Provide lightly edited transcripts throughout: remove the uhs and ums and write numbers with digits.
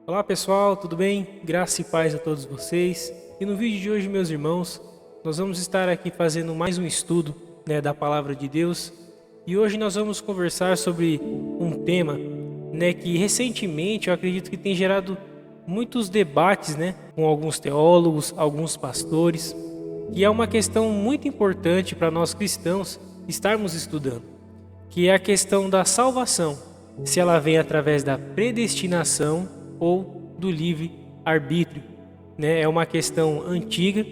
Olá pessoal, tudo bem? Graça e paz a todos vocês. E no vídeo de hoje, meus irmãos, nós vamos estar aqui fazendo mais um estudo, da Palavra de Deus. E hoje nós vamos conversar sobre um tema, que recentemente eu acredito que tem gerado muitos debates, com alguns teólogos, alguns pastores, que é uma questão muito importante para nós cristãos estarmos estudando, que é a questão da salvação, se ela vem através da predestinação ou do livre-arbítrio. É uma questão antiga,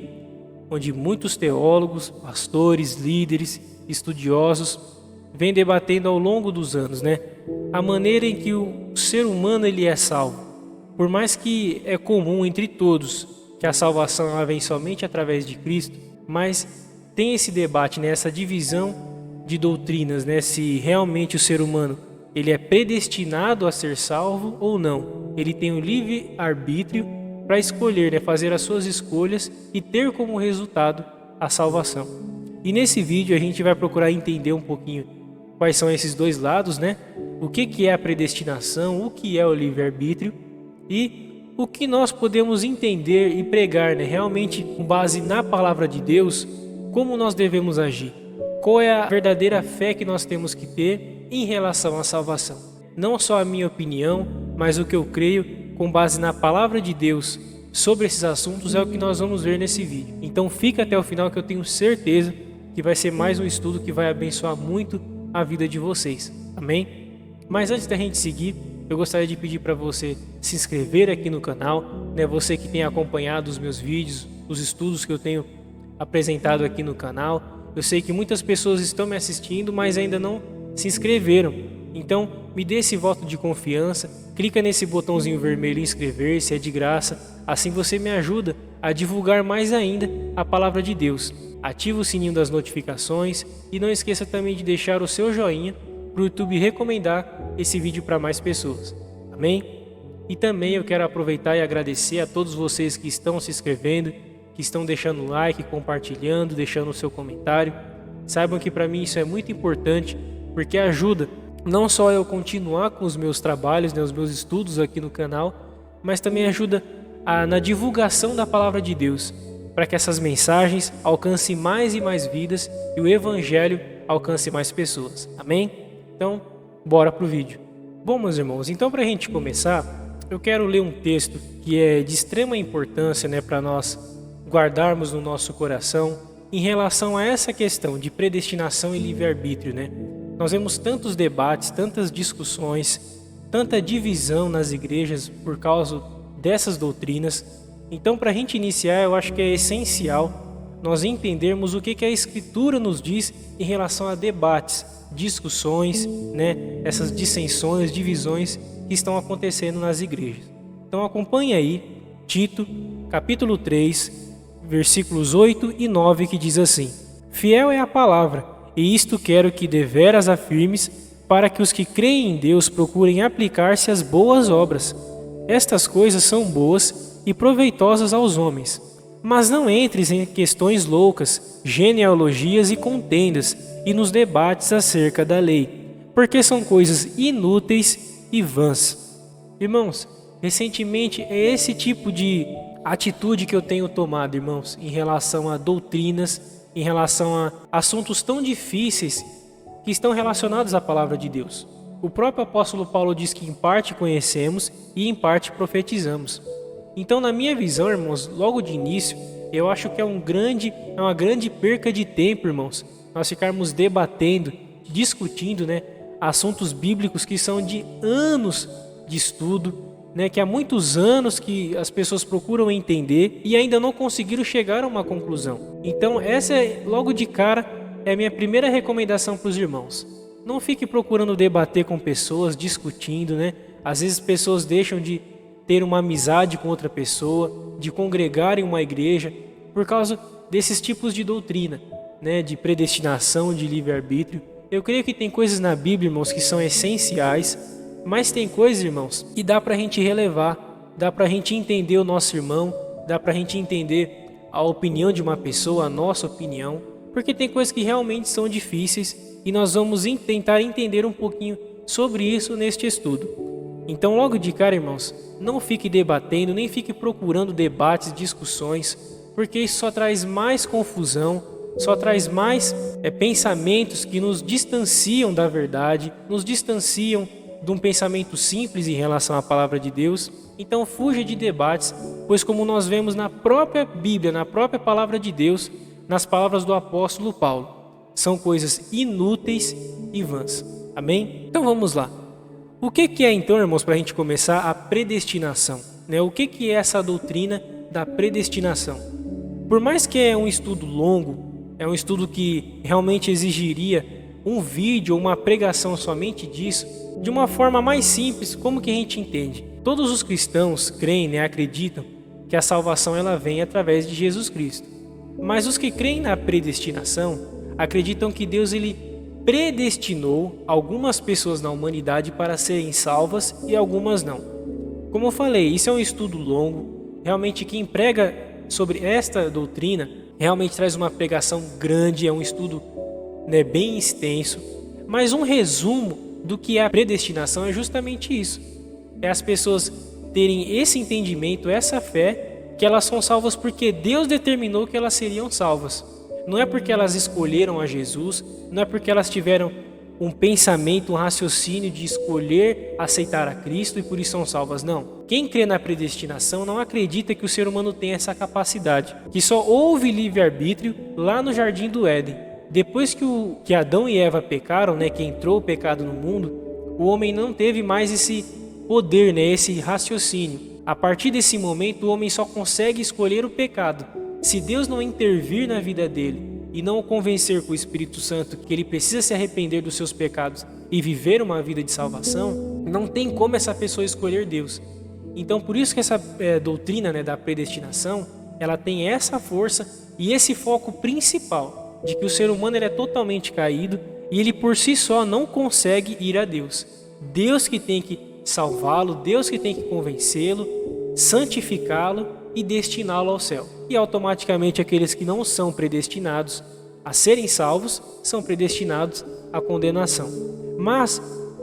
onde muitos teólogos, pastores, líderes, estudiosos vêm debatendo ao longo dos anos, a maneira em que o ser humano ele é salvo. Por mais que é comum entre todos que a salvação ela vem somente através de Cristo, mas tem esse debate, essa divisão de doutrinas, se realmente o ser humano ele é predestinado a ser salvo ou não. Ele tem o livre-arbítrio para escolher, fazer as suas escolhas e ter como resultado a salvação. E nesse vídeo a gente vai procurar entender um pouquinho quais são esses dois lados, o que é a predestinação, o que é o livre-arbítrio e o que nós podemos entender e pregar, realmente com base na palavra de Deus, como nós devemos agir. Qual é a verdadeira fé que nós temos que ter em relação à salvação? Não só a minha opinião, mas o que eu creio com base na palavra de Deus sobre esses assuntos é o que nós vamos ver nesse vídeo. Então fica até o final que eu tenho certeza que vai ser mais um estudo que vai abençoar muito a vida de vocês. Amém? Mas antes da gente seguir, eu gostaria de pedir para você se inscrever aqui no canal, você que tem acompanhado os meus vídeos, os estudos que eu tenho apresentado aqui no canal. Eu sei que muitas pessoas estão me assistindo, mas ainda não se inscreveram. Então, me dê esse voto de confiança, clica nesse botãozinho vermelho inscrever-se, é de graça. Assim você me ajuda a divulgar mais ainda a palavra de Deus. Ativa o sininho das notificações e não esqueça também de deixar o seu joinha para o YouTube recomendar esse vídeo para mais pessoas. Amém? E também eu quero aproveitar e agradecer a todos vocês que estão se inscrevendo, que estão deixando o like, compartilhando, deixando o seu comentário. Saibam que para mim isso é muito importante, porque ajuda não só eu continuar com os meus trabalhos, os meus estudos aqui no canal, mas também ajuda na divulgação da palavra de Deus, para que essas mensagens alcancem mais e mais vidas e o evangelho alcance mais pessoas. Amém? Então, bora pro vídeo. Bom, meus irmãos, então para a gente começar, eu quero ler um texto que é de extrema importância, para nós guardarmos no nosso coração em relação a essa questão de predestinação e livre-arbítrio, Nós vemos tantos debates, tantas discussões, tanta divisão nas igrejas por causa dessas doutrinas. Então, para a gente iniciar, eu acho que é essencial nós entendermos o que a Escritura nos diz em relação a debates, discussões, essas dissensões, divisões que estão acontecendo nas igrejas. Então, acompanhe aí Tito, capítulo 3, versículos 8 e 9, que diz assim: Fiel é a palavra, e isto quero que deveras afirmes, para que os que creem em Deus procurem aplicar-se às boas obras. Estas coisas são boas e proveitosas aos homens. Mas não entres em questões loucas, genealogias e contendas, e nos debates acerca da lei, porque são coisas inúteis e vãs. Irmãos, recentemente é esse tipo de atitude que eu tenho tomado, irmãos, em relação a doutrinas, em relação a assuntos tão difíceis que estão relacionados à palavra de Deus. O próprio apóstolo Paulo diz que em parte conhecemos e em parte profetizamos. Então, na minha visão, irmãos, logo de início, eu acho que é uma grande perca de tempo, irmãos, nós ficarmos debatendo, discutindo, assuntos bíblicos que são de anos de estudo, que há muitos anos que as pessoas procuram entender e ainda não conseguiram chegar a uma conclusão. Então essa logo de cara é a minha primeira recomendação para os irmãos. Não fique procurando debater com pessoas, discutindo, Às vezes pessoas deixam de ter uma amizade com outra pessoa, de congregar em uma igreja por causa desses tipos de doutrina, de predestinação, de livre-arbítrio. Eu creio que tem coisas na Bíblia, irmãos, que são essenciais, mas tem coisas, irmãos, que dá para a gente relevar, dá para a gente entender o nosso irmão, dá para a gente entender a opinião de uma pessoa, a nossa opinião, porque tem coisas que realmente são difíceis e nós vamos tentar entender um pouquinho sobre isso neste estudo. Então, logo de cara, irmãos, não fique debatendo, nem fique procurando debates, discussões, porque isso só traz mais confusão, só traz mais pensamentos que nos distanciam da verdade, nos distanciam de um pensamento simples em relação à palavra de Deus. Então fuja de debates, pois como nós vemos na própria Bíblia, na própria palavra de Deus, nas palavras do apóstolo Paulo, são coisas inúteis e vãs. Amém? Então vamos lá. O que é então, irmãos, para a gente começar, a predestinação? O que é essa doutrina da predestinação? Por mais que é um estudo longo, é um estudo que realmente exigiria um vídeo ou uma pregação somente disso, de uma forma mais simples, como que a gente entende? Todos os cristãos creem, acreditam que a salvação ela vem através de Jesus Cristo. Mas os que creem na predestinação acreditam que Deus ele predestinou algumas pessoas na humanidade para serem salvas e algumas não. Como eu falei, isso é um estudo longo. Realmente quem prega sobre esta doutrina realmente traz uma pregação grande, é um estudo bem extenso. Mas um resumo do que é a predestinação é justamente isso. É as pessoas terem esse entendimento, essa fé, que elas são salvas porque Deus determinou que elas seriam salvas. Não é porque elas escolheram a Jesus, não é porque elas tiveram um pensamento, um raciocínio de escolher aceitar a Cristo e por isso são salvas, não. Quem crê na predestinação não acredita que o ser humano tem essa capacidade, que só houve livre-arbítrio lá no Jardim do Éden. Depois que Adão e Eva pecaram, que entrou o pecado no mundo, o homem não teve mais esse poder, esse raciocínio. A partir desse momento, o homem só consegue escolher o pecado. Se Deus não intervir na vida dele e não o convencer com o Espírito Santo que ele precisa se arrepender dos seus pecados e viver uma vida de salvação, não tem como essa pessoa escolher Deus. Então, por isso que essa doutrina da predestinação, ela tem essa força e esse foco principal de que o ser humano ele é totalmente caído e ele por si só não consegue ir a Deus. Deus que tem que salvá-lo, Deus que tem que convencê-lo, santificá-lo e destiná-lo ao céu. E automaticamente aqueles que não são predestinados a serem salvos são predestinados à condenação. Mas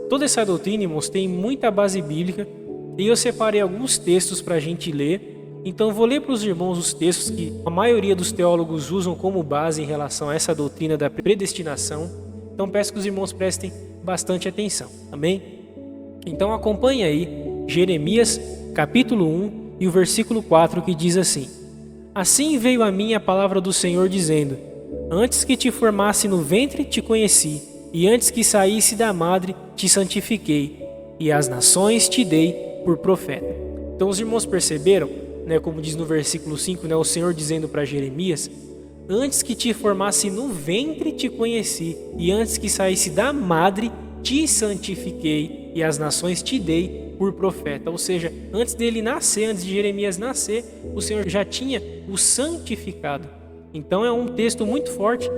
toda essa doutrina, irmãos, tem muita base bíblica e eu separei alguns textos para a gente ler. Então vou ler para os irmãos os textos que a maioria dos teólogos usam como base em relação a essa doutrina da predestinação. Então peço que os irmãos prestem bastante atenção. Amém? Então acompanhe aí Jeremias capítulo 1 e o versículo 4 que diz assim: Assim veio a mim a palavra do Senhor dizendo: Antes que te formasse no ventre te conheci, e antes que saísse da madre te santifiquei, e as nações te dei por profeta. Então os irmãos perceberam, como diz no versículo 5, o Senhor dizendo para Jeremias: Antes que te formasse no ventre te conheci, e antes que saísse da madre te santifiquei, e as nações te dei por profeta. Ou seja, antes dele nascer, antes de Jeremias nascer, o Senhor já tinha o santificado. Então é um texto muito forte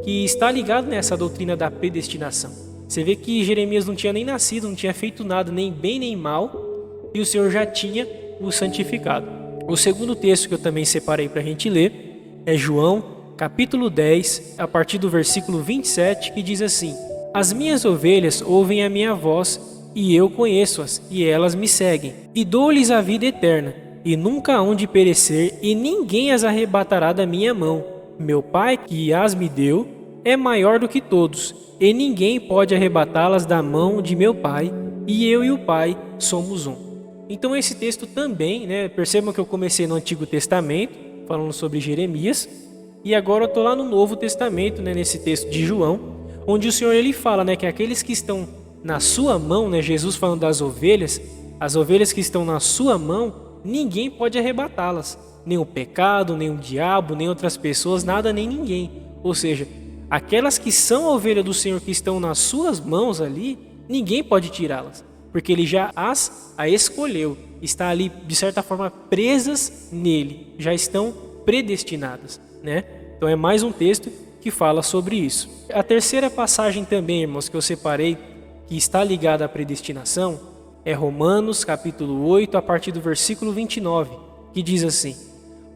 que está ligado nessa doutrina da predestinação. Você vê que Jeremias não tinha nem nascido, não tinha feito nada, nem bem nem mal, e o Senhor já tinha o santificado. O segundo texto que eu também separei para a gente ler é João, capítulo 10, a partir do versículo 27, que diz assim: As minhas ovelhas ouvem a minha voz, e eu conheço-as, e elas me seguem. E dou-lhes a vida eterna, e nunca hão de perecer, e ninguém as arrebatará da minha mão. Meu Pai, que as me deu, é maior do que todos, e ninguém pode arrebatá-las da mão de meu Pai, e eu e o Pai somos um. Então esse texto também, percebam que eu comecei no Antigo Testamento, falando sobre Jeremias, e agora eu estou lá no Novo Testamento, nesse texto de João, onde o Senhor ele fala que aqueles que estão na sua mão, Jesus falando das ovelhas, as ovelhas que estão na sua mão, ninguém pode arrebatá-las, nem o pecado, nem o diabo, nem outras pessoas, nada nem ninguém. Ou seja, aquelas que são a ovelha do Senhor que estão nas suas mãos ali, ninguém pode tirá-las, porque ele já as escolheu, está ali de certa forma presas nele, já estão predestinadas, Então é mais um texto que fala sobre isso. A terceira passagem também, irmãos, que eu separei, que está ligada à predestinação, é Romanos capítulo 8, a partir do versículo 29, que diz assim: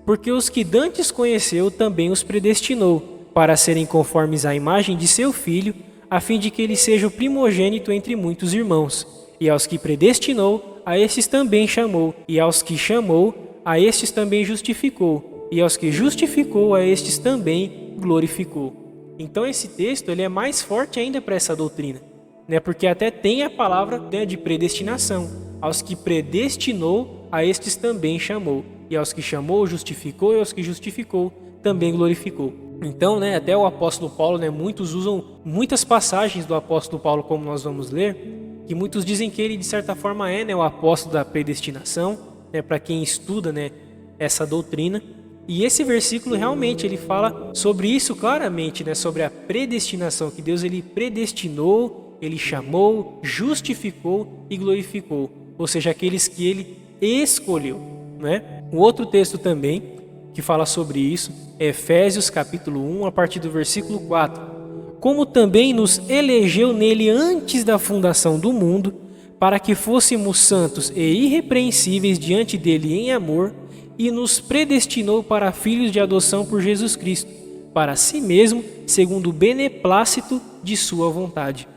Porque os que dantes conheceu também os predestinou, para serem conformes à imagem de seu Filho, a fim de que ele seja o primogênito entre muitos irmãos. E aos que predestinou, a estes também chamou. E aos que chamou, a estes também justificou. E aos que justificou, a estes também glorificou. Então esse texto ele é mais forte ainda para essa doutrina, né? Porque até tem a palavra, né, de predestinação. Aos que predestinou, a estes também chamou. E aos que chamou, justificou. E aos que justificou, também glorificou. Então, né, até o apóstolo Paulo, né, muitos usam muitas passagens do apóstolo Paulo, como nós vamos ler, que muitos dizem que ele, de certa forma, é, né, o apóstolo da predestinação, né, para quem estuda, né, essa doutrina. E esse versículo realmente ele fala sobre isso claramente, né, sobre a predestinação, que Deus ele predestinou, ele chamou, justificou e glorificou, ou seja, aqueles que ele escolheu, né? Um outro texto também que fala sobre isso é Efésios capítulo 1, a partir do versículo 4. Como também nos elegeu nele antes da fundação do mundo, para que fôssemos santos e irrepreensíveis diante dele em amor, e nos predestinou para filhos de adoção por Jesus Cristo, para si mesmo, segundo o beneplácito de sua vontade.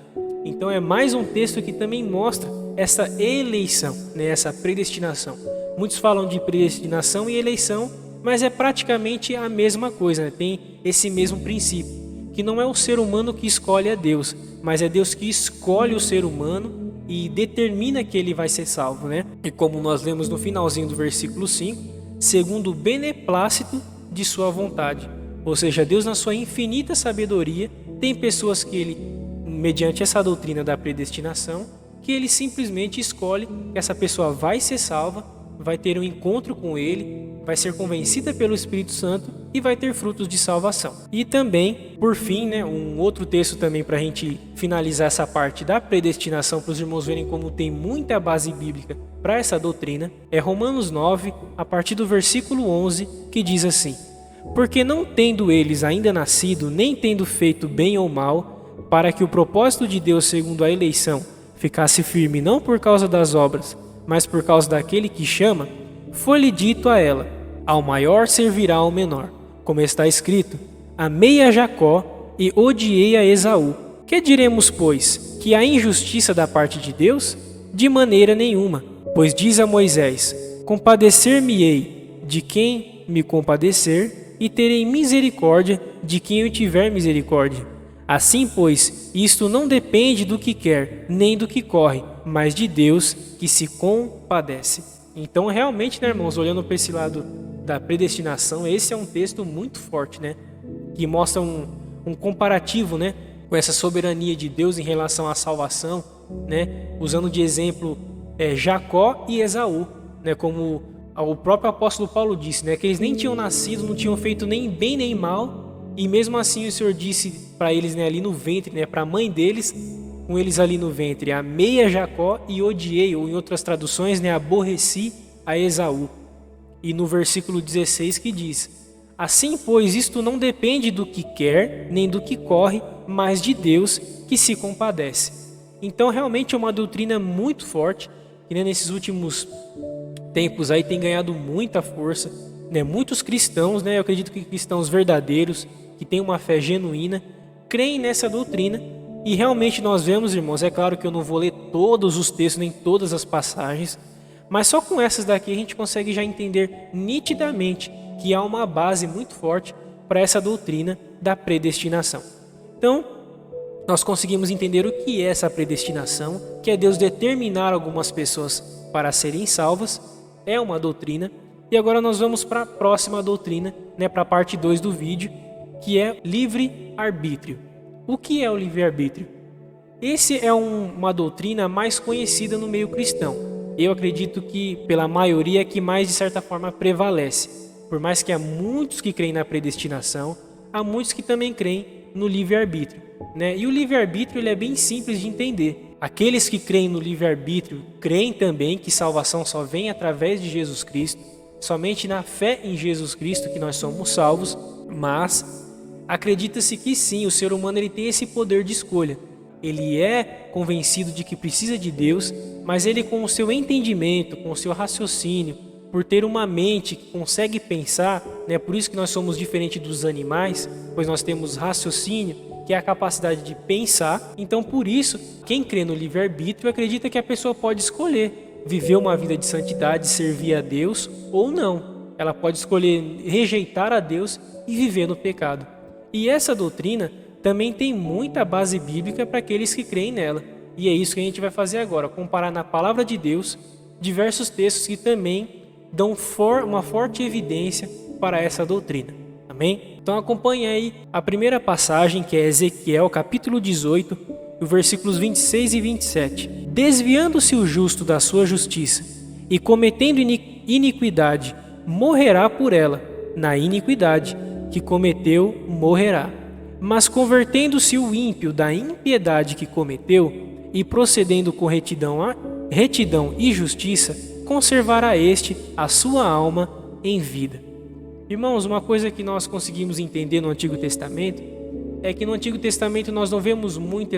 Então é mais um texto que também mostra essa eleição, né, essa predestinação. Muitos falam de predestinação e eleição, mas é praticamente a mesma coisa, né? Tem esse mesmo princípio, que não é o ser humano que escolhe a Deus, mas é Deus que escolhe o ser humano e determina que ele vai ser salvo, né? E como nós lemos no finalzinho do versículo 5, segundo o beneplácito de sua vontade. Ou seja, Deus na sua infinita sabedoria tem pessoas que ele, mediante essa doutrina da predestinação, que ele simplesmente escolhe que essa pessoa vai ser salva, vai ter um encontro com ele, vai ser convencida pelo Espírito Santo e vai ter frutos de salvação. E também, por fim, né, um outro texto também para a gente finalizar essa parte da predestinação, para os irmãos verem como tem muita base bíblica para essa doutrina, é Romanos 9, a partir do versículo 11, que diz assim: porque não tendo eles ainda nascido, nem tendo feito bem ou mal, para que o propósito de Deus segundo a eleição ficasse firme não por causa das obras, mas por causa daquele que chama, foi-lhe dito a ela: ao maior servirá ao menor. Como está escrito: amei a Jacó e odiei a Esaú. Que diremos, pois? Que há injustiça da parte de Deus? De maneira nenhuma. Pois diz a Moisés: compadecer-me-ei de quem me compadecer, e terei misericórdia de quem eu tiver misericórdia. Assim, pois, isto não depende do que quer, nem do que corre, mas de Deus que se compadece. Então, realmente, né, irmãos, olhando para esse lado da predestinação, esse é um texto muito forte, né, que mostra um comparativo, né, com essa soberania de Deus em relação à salvação, né, usando de exemplo Jacó e Esaú, né, como o próprio apóstolo Paulo disse, né, que eles nem tinham nascido, não tinham feito nem bem nem mal, e mesmo assim o Senhor disse para eles, né, ali no ventre, né, para a mãe deles, com eles ali no ventre: amei a Jacó e odiei, ou em outras traduções, né, aborreci a Esaú. E no versículo 16 que diz: assim, pois, isto não depende do que quer, nem do que corre, mas de Deus que se compadece. Então realmente é uma doutrina muito forte, que, né, nesses últimos tempos aí tem ganhado muita força, né? Muitos cristãos, né, eu acredito que cristãos verdadeiros, que têm uma fé genuína, creem nessa doutrina. E realmente nós vemos, irmãos, é claro que eu não vou ler todos os textos, nem todas as passagens, mas só com essas daqui a gente consegue já entender nitidamente que há uma base muito forte para essa doutrina da predestinação. Então, nós conseguimos entender o que é essa predestinação, que é Deus determinar algumas pessoas para serem salvas, é uma doutrina. E agora nós vamos para a próxima doutrina, né, para a parte 2 do vídeo, que é livre-arbítrio. O que é o livre-arbítrio? Esse é uma doutrina mais conhecida no meio cristão. Eu acredito que, pela maioria, é que mais, de certa forma, prevalece. Por mais que há muitos que creem na predestinação, há muitos que também creem no livre-arbítrio, né? E o livre-arbítrio ele é bem simples de entender. Aqueles que creem no livre-arbítrio creem também que salvação só vem através de Jesus Cristo, somente na fé em Jesus Cristo que nós somos salvos, mas acredita-se que sim, o ser humano ele tem esse poder de escolha. Ele é convencido de que precisa de Deus, mas ele, com o seu entendimento, com o seu raciocínio, por ter uma mente que consegue pensar, né? Por isso que nós somos diferentes dos animais, pois nós temos raciocínio, que é a capacidade de pensar. Então, por isso, quem crê no livre-arbítrio acredita que a pessoa pode escolher viver uma vida de santidade, servir a Deus ou não. Ela pode escolher rejeitar a Deus e viver no pecado. E essa doutrina também tem muita base bíblica para aqueles que creem nela. E é isso que a gente vai fazer agora, comparar na palavra de Deus diversos textos que também dão uma forte evidência para essa doutrina. Amém? Então acompanhe aí a primeira passagem, que é Ezequiel capítulo 18, versículos 26 e 27. Desviando-se o justo da sua justiça e cometendo iniquidade, morrerá por ela. Na iniquidade que cometeu, morrerá. Mas convertendo-se o ímpio da impiedade que cometeu e procedendo com retidão e justiça, conservará este a sua alma em vida. Irmãos, uma coisa que nós conseguimos entender no Antigo Testamento é que no Antigo Testamento nós não vemos muito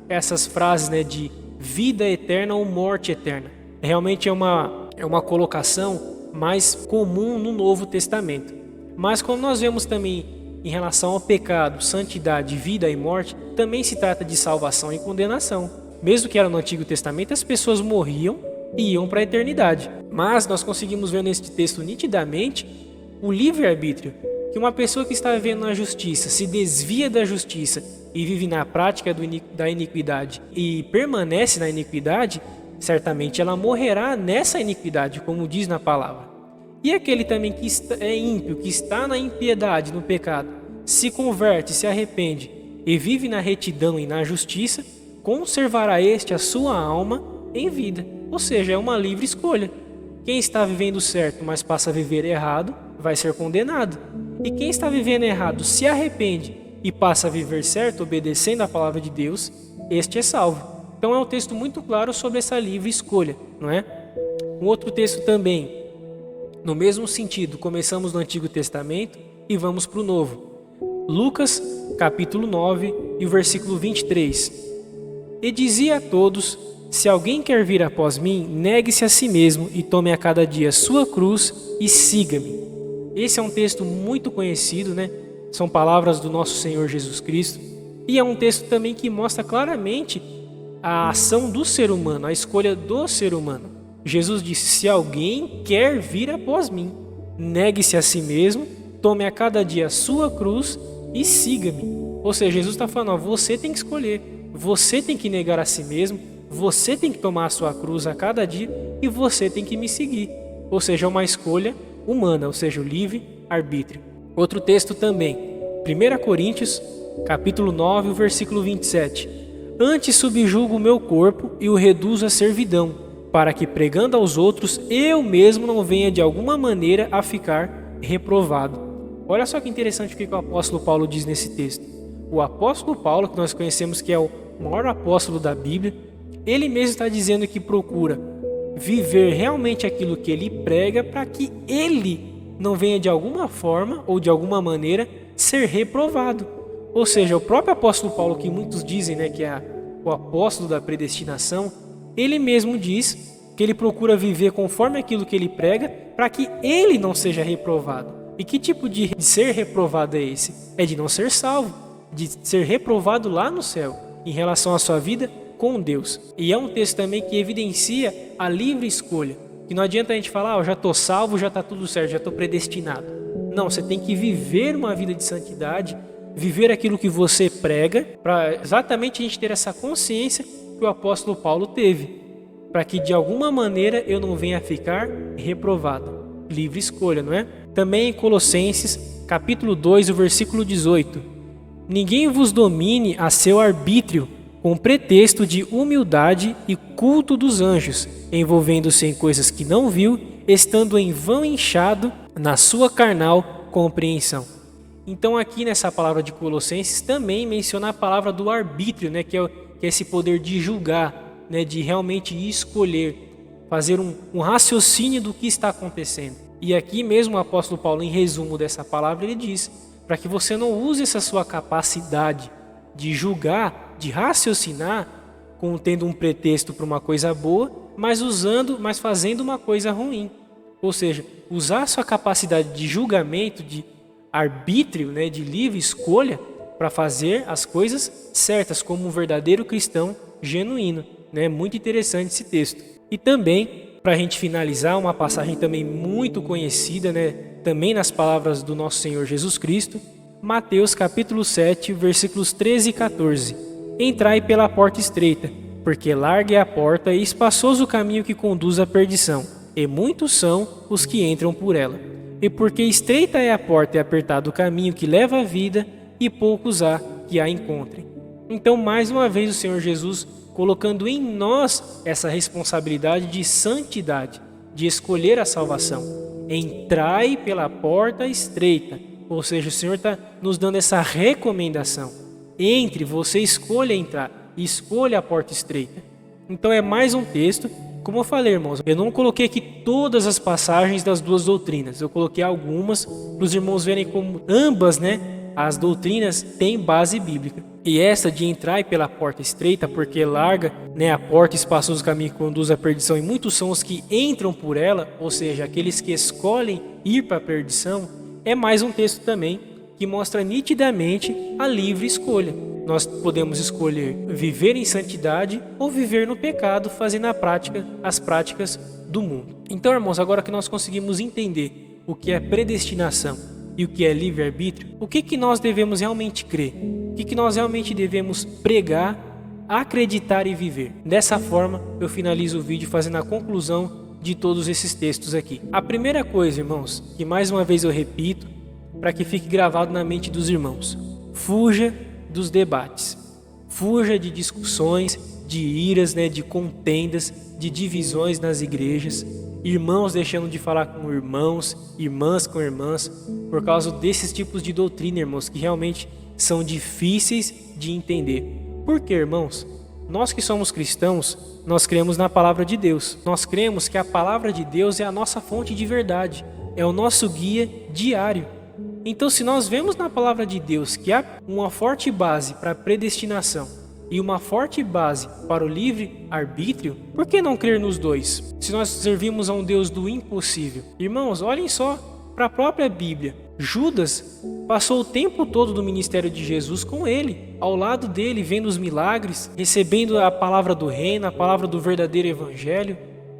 essas frases, né, de vida eterna ou morte eterna. Realmente é uma colocação mais comum no Novo Testamento. Mas como nós vemos também em relação ao pecado, santidade, vida e morte, também se trata de salvação e condenação. Mesmo que era no Antigo Testamento, as pessoas morriam e iam para a eternidade. Mas nós conseguimos ver neste texto nitidamente o livre-arbítrio, que uma pessoa que está vivendo na justiça, se desvia da justiça e vive na prática da iniquidade e permanece na iniquidade, certamente ela morrerá nessa iniquidade, como diz na palavra. E aquele também que é ímpio, que está na impiedade, no pecado, se converte, se arrepende e vive na retidão e na justiça, conservará este a sua alma em vida. Ou seja, é uma livre escolha. Quem está vivendo certo, mas passa a viver errado, vai ser condenado. E quem está vivendo errado, se arrepende e passa a viver certo, obedecendo a palavra de Deus, este é salvo. Então é um texto muito claro sobre essa livre escolha, não é? Um outro texto também, no mesmo sentido, começamos no Antigo Testamento e vamos para o Novo. Lucas, capítulo 9, e o versículo 23. E dizia a todos: se alguém quer vir após mim, negue-se a si mesmo e tome a cada dia sua cruz e siga-me. Esse é um texto muito conhecido, né? São palavras do nosso Senhor Jesus Cristo. E é um texto também que mostra claramente a ação do ser humano, a escolha do ser humano. Jesus disse: se alguém quer vir após mim, negue-se a si mesmo, tome a cada dia a sua cruz e siga-me. Ou seja, Jesus está falando: ó, você tem que escolher, você tem que negar a si mesmo, você tem que tomar a sua cruz a cada dia e você tem que me seguir. Ou seja, é uma escolha humana, ou seja, o livre-arbítrio. Outro texto também, 1 Coríntios, capítulo 9, o versículo 27. Antes subjugo o meu corpo e o reduzo à servidão, para que pregando aos outros, eu mesmo não venha de alguma maneira a ficar reprovado. Olha só que interessante o que o apóstolo Paulo diz nesse texto. O apóstolo Paulo, que nós conhecemos que é o maior apóstolo da Bíblia, ele mesmo está dizendo que procura viver realmente aquilo que ele prega para que ele não venha de alguma forma ou de alguma maneira ser reprovado. Ou seja, o próprio apóstolo Paulo, que muitos dizem, né, que é o apóstolo da predestinação, ele mesmo diz que ele procura viver conforme aquilo que ele prega para que ele não seja reprovado. E que tipo de ser reprovado é esse? É de não ser salvo, de ser reprovado lá no céu, em relação à sua vida com Deus. E é um texto também que evidencia a livre escolha. Que não adianta a gente falar: eu já estou salvo, já está tudo certo, já estou predestinado. Não, você tem que viver uma vida de santidade, viver aquilo que você prega, para exatamente a gente ter essa consciência que o apóstolo Paulo teve, para que de alguma maneira eu não venha a ficar reprovado. Livre escolha, não é? Também em Colossenses, capítulo 2, o versículo 18. Ninguém vos domine a seu arbítrio, com pretexto de humildade e culto dos anjos, envolvendo-se em coisas que não viu, estando em vão inchado na sua carnal compreensão. Então aqui nessa palavra de Colossenses também menciona a palavra do arbítrio, né, que é esse poder de julgar, né, de realmente escolher, fazer um raciocínio do que está acontecendo. E aqui mesmo o apóstolo Paulo, em resumo dessa palavra, ele diz: para que você não use essa sua capacidade de julgar, de raciocinar, tendo um pretexto para uma coisa boa, mas fazendo uma coisa ruim. Ou seja, usar a sua capacidade de julgamento, de arbítrio, né, de livre escolha, para fazer as coisas certas como um verdadeiro cristão genuíno, né? Muito interessante esse texto. E também, para a gente finalizar, uma passagem também muito conhecida, né? Também nas palavras do nosso Senhor Jesus Cristo, Mateus capítulo 7, versículos 13 e 14. Entrai pela porta estreita, porque larga é a porta e espaçoso o caminho que conduz à perdição, e muitos são os que entram por ela. E porque estreita é a porta e apertado o caminho que leva à vida, e poucos há que a encontrem. Então, mais uma vez, o Senhor Jesus colocando em nós essa responsabilidade de santidade, de escolher a salvação. Entrai pela porta estreita, ou seja, o Senhor está nos dando essa recomendação. Entre, você escolha entrar, escolha a porta estreita. Então é mais um texto, como eu falei, irmãos, eu não coloquei aqui todas as passagens das duas doutrinas, eu coloquei algumas para os irmãos verem como ambas, as doutrinas têm base bíblica. E essa de entrar pela porta estreita, porque larga, a porta espaçoso caminho que conduz à perdição, e muitos são os que entram por ela, ou seja, aqueles que escolhem ir para a perdição, é mais um texto também que mostra nitidamente a livre escolha. Nós podemos escolher viver em santidade ou viver no pecado, fazendo na prática as práticas do mundo. Então, irmãos, agora que nós conseguimos entender o que é predestinação e o que é livre-arbítrio, o que nós devemos realmente crer? O que nós realmente devemos pregar, acreditar e viver? Dessa forma, eu finalizo o vídeo fazendo a conclusão de todos esses textos aqui. A primeira coisa, irmãos, que mais uma vez eu repito, para que fique gravado na mente dos irmãos: fuja dos debates, fuja de discussões, de iras, de contendas, de divisões nas igrejas, irmãos deixando de falar com irmãos, irmãs com irmãs, por causa desses tipos de doutrina, irmãos, que realmente são difíceis de entender. Por quê, irmãos? Nós que somos cristãos, nós cremos na palavra de Deus. Nós cremos que a palavra de Deus é a nossa fonte de verdade, é o nosso guia diário. Então, se nós vemos na palavra de Deus que há uma forte base para a predestinação e uma forte base para o livre-arbítrio, por que não crer nos dois? Se nós servimos a um Deus do impossível. Irmãos, olhem só para a própria Bíblia. Judas passou o tempo todo do ministério de Jesus com ele, ao lado dele, vendo os milagres, recebendo a palavra do reino, a palavra do verdadeiro evangelho.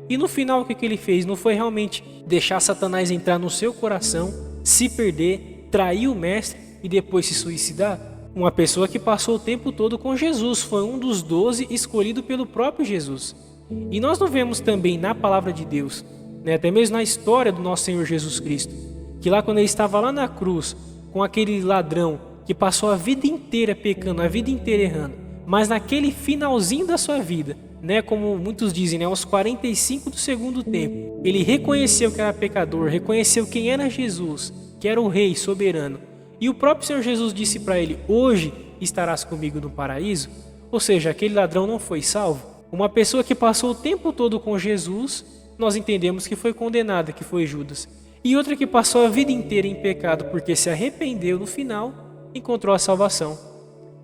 E no final, o que ele fez? Não foi realmente deixar Satanás entrar no seu coração, se perder, trair o mestre e depois se suicidar? Uma pessoa que passou o tempo todo com Jesus, foi um dos 12 escolhido pelo próprio Jesus. E nós não vemos também na palavra de Deus, até mesmo na história do nosso Senhor Jesus Cristo, que lá quando ele estava lá na cruz, com aquele ladrão que passou a vida inteira pecando, a vida inteira errando, mas naquele finalzinho da sua vida, como muitos dizem, aos 45 do segundo tempo, ele reconheceu que era pecador, reconheceu quem era Jesus, que era o rei soberano, e o próprio Senhor Jesus disse para ele: hoje estarás comigo no paraíso. Ou seja, aquele ladrão não foi salvo. Uma pessoa que passou o tempo todo com Jesus, nós entendemos que foi condenada, que foi Judas. E outra que passou a vida inteira em pecado porque se arrependeu, no final encontrou a salvação.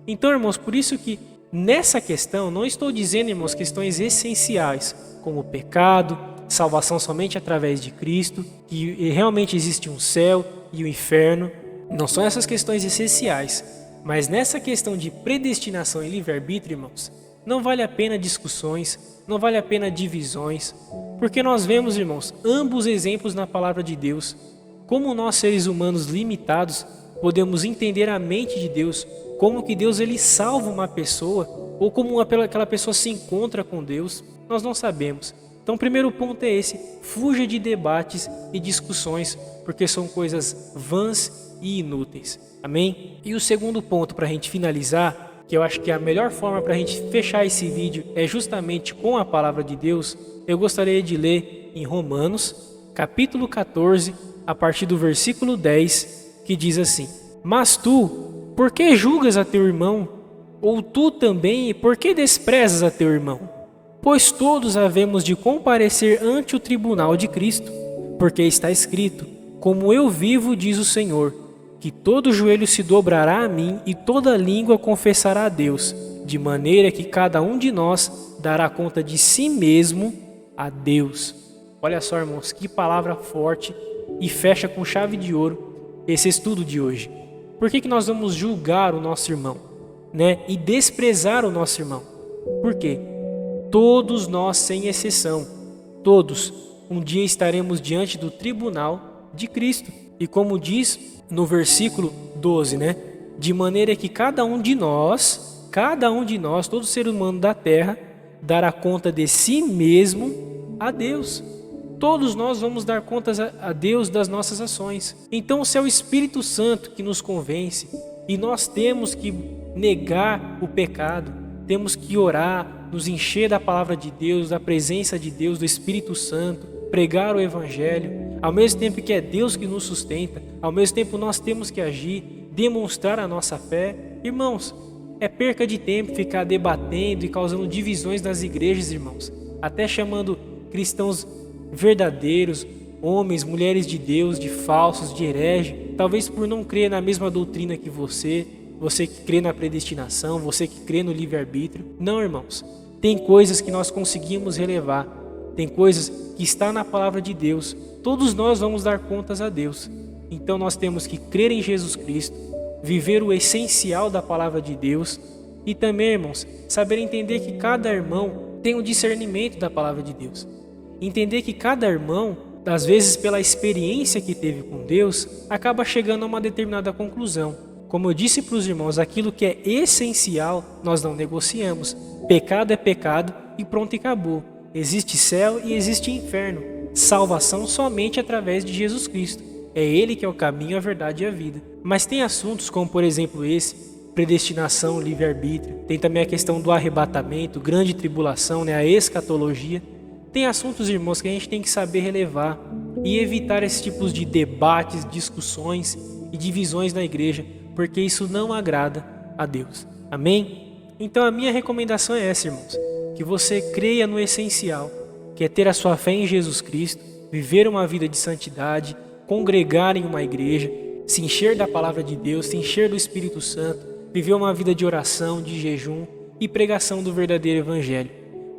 Então, irmãos, por isso que nessa questão, não estou dizendo, irmãos, questões essenciais, como pecado, salvação somente através de Cristo, que realmente existe um céu e um inferno. Não são essas questões essenciais, mas nessa questão de predestinação e livre-arbítrio, irmãos, não vale a pena discussões, não vale a pena divisões, porque nós vemos, irmãos, ambos exemplos na palavra de Deus, como nós seres humanos limitados podemos entender a mente de Deus, como que Deus ele salva uma pessoa, ou como aquela pessoa se encontra com Deus, nós não sabemos. Então o primeiro ponto é esse: fuja de debates e discussões, porque são coisas vãs e inúteis. Amém? E o segundo ponto, para a gente finalizar, que eu acho que é a melhor forma para a gente fechar esse vídeo é justamente com a palavra de Deus, eu gostaria de ler em Romanos, capítulo 14, a partir do versículo 10, que diz assim: mas tu, por que julgas a teu irmão? Ou tu também, por que desprezas a teu irmão? Pois todos havemos de comparecer ante o tribunal de Cristo, porque está escrito: como eu vivo, diz o Senhor, que todo joelho se dobrará a mim e toda língua confessará a Deus, de maneira que cada um de nós dará conta de si mesmo a Deus. Olha só, irmãos, que palavra forte, e fecha com chave de ouro esse estudo de hoje. Por que nós vamos julgar o nosso irmão, né? E desprezar o nosso irmão? Por quê? Todos nós, sem exceção, todos, um dia estaremos diante do tribunal de Cristo. E como diz no versículo 12, né? De maneira que cada um de nós, todo ser humano da terra, dará conta de si mesmo a Deus. Todos nós vamos dar contas a Deus das nossas ações. Então, se é o Espírito Santo que nos convence, e nós temos que negar o pecado, temos que orar, nos encher da palavra de Deus, da presença de Deus, do Espírito Santo, pregar o Evangelho, ao mesmo tempo que é Deus que nos sustenta, ao mesmo tempo nós temos que agir, demonstrar a nossa fé. Irmãos, é perca de tempo ficar debatendo e causando divisões nas igrejas, irmãos, até chamando cristãos verdadeiros, homens, mulheres de Deus, de falsos, de herege, talvez por não crer na mesma doutrina que você que crê na predestinação, você que crê no livre-arbítrio. Não, irmãos, tem coisas que nós conseguimos relevar, tem coisas que está na palavra de Deus. Todos nós vamos dar contas a Deus. Então nós temos que crer em Jesus Cristo, viver o essencial da palavra de Deus e também, irmãos, saber entender que cada irmão tem um discernimento da palavra de Deus. Entender que cada irmão, às vezes pela experiência que teve com Deus, acaba chegando a uma determinada conclusão. Como eu disse para os irmãos, aquilo que é essencial nós não negociamos. Pecado é pecado e pronto e acabou. Existe céu e existe inferno. Salvação somente através de Jesus Cristo. É Ele que é o caminho, a verdade e a vida. Mas tem assuntos como, por exemplo, esse, predestinação, livre-arbítrio. Tem também a questão do arrebatamento, grande tribulação, né, a escatologia. Tem assuntos, irmãos, que a gente tem que saber relevar e evitar esses tipos de debates, discussões e divisões na igreja, porque isso não agrada a Deus. Amém? Então a minha recomendação é essa, irmãos, que você creia no essencial, que é ter a sua fé em Jesus Cristo, viver uma vida de santidade, congregar em uma igreja, se encher da palavra de Deus, se encher do Espírito Santo, viver uma vida de oração, de jejum e pregação do verdadeiro Evangelho.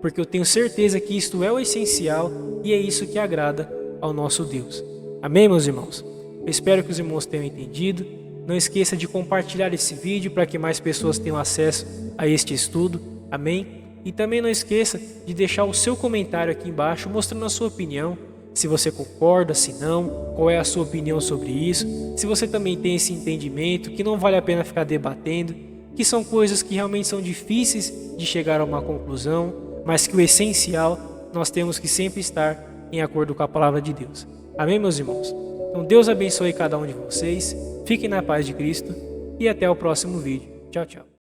Porque eu tenho certeza que isto é o essencial e é isso que agrada ao nosso Deus. Amém, meus irmãos? Eu espero que os irmãos tenham entendido. Não esqueça de compartilhar esse vídeo para que mais pessoas tenham acesso a este estudo. Amém? E também não esqueça de deixar o seu comentário aqui embaixo mostrando a sua opinião. Se você concorda, se não, qual é a sua opinião sobre isso. Se você também tem esse entendimento que não vale a pena ficar debatendo, que são coisas que realmente são difíceis de chegar a uma conclusão, mas que o essencial nós temos que sempre estar em acordo com a palavra de Deus. Amém, meus irmãos? Então Deus abençoe cada um de vocês, fiquem na paz de Cristo e até o próximo vídeo. Tchau, tchau.